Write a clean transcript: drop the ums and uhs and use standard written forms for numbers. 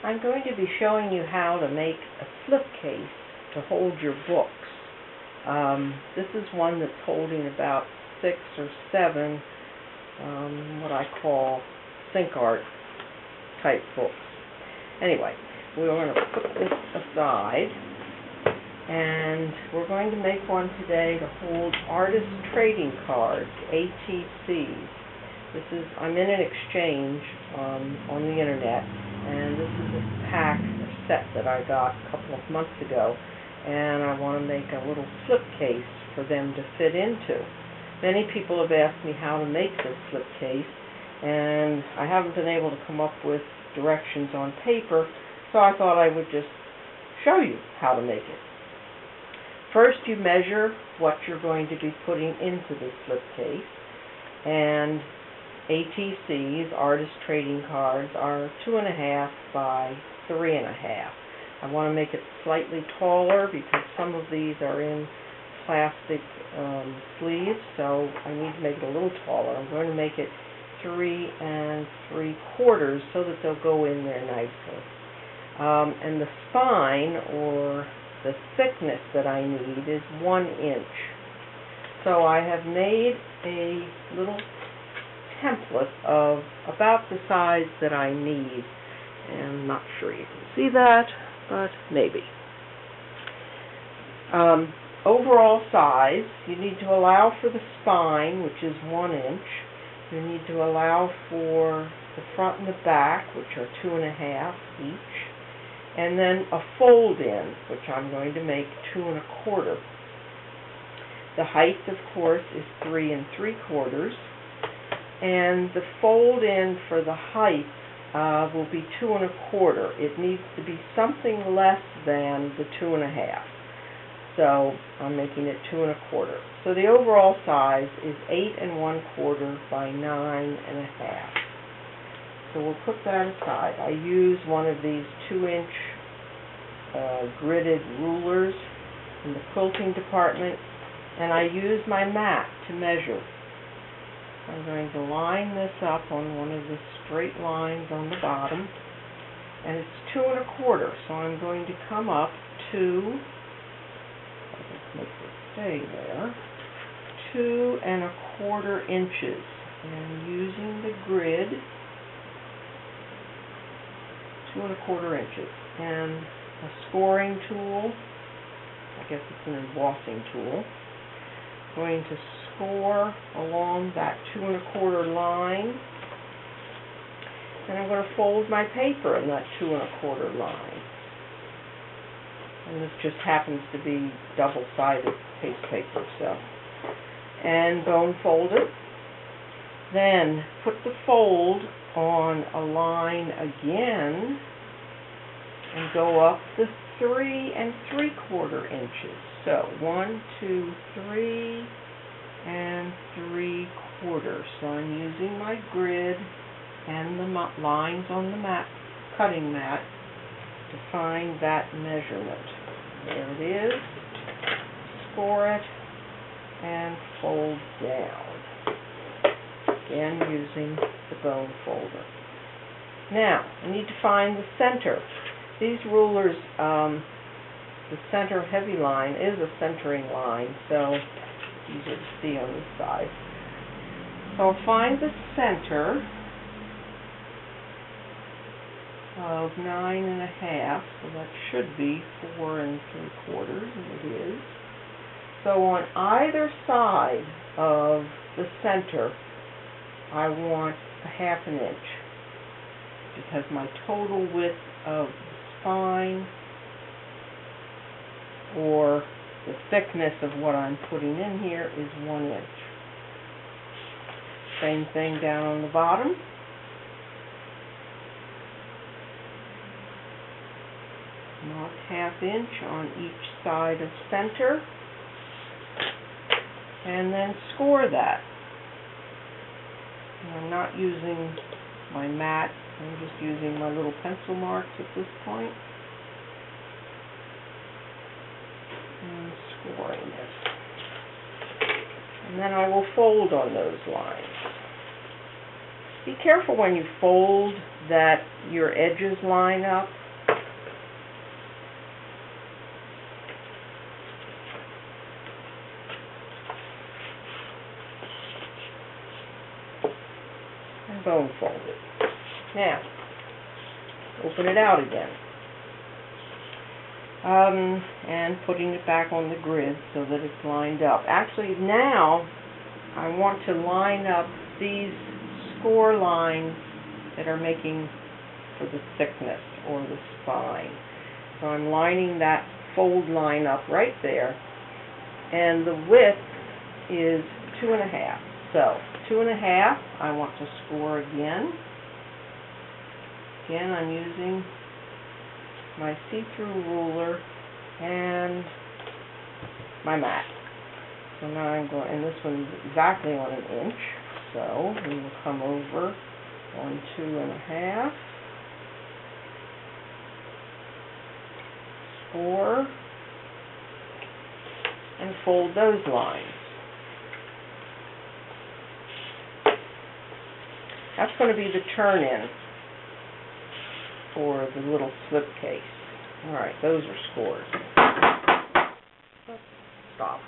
I'm going to be showing you how to make a slipcase to hold your books. This is one that's holding about 6 or 7 what I call Sync Art type books. Anyway, we're going to put this aside, and we're going to make one today to hold artist trading cards, ATCs. I'm in an exchange on the internet, and this is a pack or set that I got a couple of months ago, and I want to make a little slipcase for them to fit into. Many people have asked me how to make this slipcase, and I haven't been able to come up with directions on paper, so I thought I would just show you how to make it. First, you measure what you're going to be putting into the slipcase, and ATCs, artist trading cards, are 2.5 by 3.5. I want to make it slightly taller because some of these are in plastic sleeves, so I need to make it a little taller. I'm going to make it 3 3/4 so that they'll go in there nicely. And the spine, or the thickness that I need, is 1 inch. So I have made a little template of about the size that I need, and I'm not sure you can see that, but maybe. Overall size, you need to allow for the spine, which is 1 inch. You need to allow for the front and the back, which are 2.5 each, and then a fold-in, which I'm going to make 2 1/4. The height, of course, is 3 3/4, and the fold-in for the height will be 2 1/4. It needs to be something less than the 2.5. So I'm making it 2 1/4. So the overall size is 8 1/4 by 9 1/2. So we'll put that aside. I use one of these 2-inch gridded rulers in the quilting department, and I use my mat to measure. I'm going to line this up on one of the straight lines on the bottom, and it's 2 1/4. So I'm going to come up to, let's make it stay there, 2 1/4 inches, and using the grid, 2 1/4 inches, and a scoring tool. I guess it's an embossing tool. I'm going to score along that 2 1/4 line, and I'm going to fold my paper in that 2 1/4 line. And this just happens to be double-sided paste paper, so. And bone fold it. Then put the fold on a line again and go up the 3 3/4 inches. So 1, 2, 3 3/4. So I'm using my grid and the lines on the cutting mat to find that measurement. There it is. Score it and fold down. Again, using the bone folder. Now, I need to find the center. These rulers, the center heavy line is a centering line, so it's easier to see on this side. So I'll find the center of 9 1/2, so that should be 4 3/4, and it is. So on either side of the center, I want a 1/2 inch, because my total width of the spine, or the thickness of what I'm putting in here, is 1 inch. Same thing down on the bottom. Mark 1/2 inch on each side of center, and then score that. And I'm not using my mat, I'm just using my little pencil marks at this point, and scoring it. And then I will fold on those lines. Be careful when you fold that your edges line up. And bone fold it. Now, open it out again. And putting it back on the grid so that it's lined up. Actually, now I want to line up these score lines that are making for the thickness or the spine. So I'm lining that fold line up right there, and the width is 2.5. So 2.5, I want to score again. Again, I'm using my see-through ruler and my mat. So now I'm going, and this one's exactly on 1 inch, so we will come over on 2.5, score, and fold those lines. That's going to be the turn-in for the little slip case. Alright, those are scored. Stop.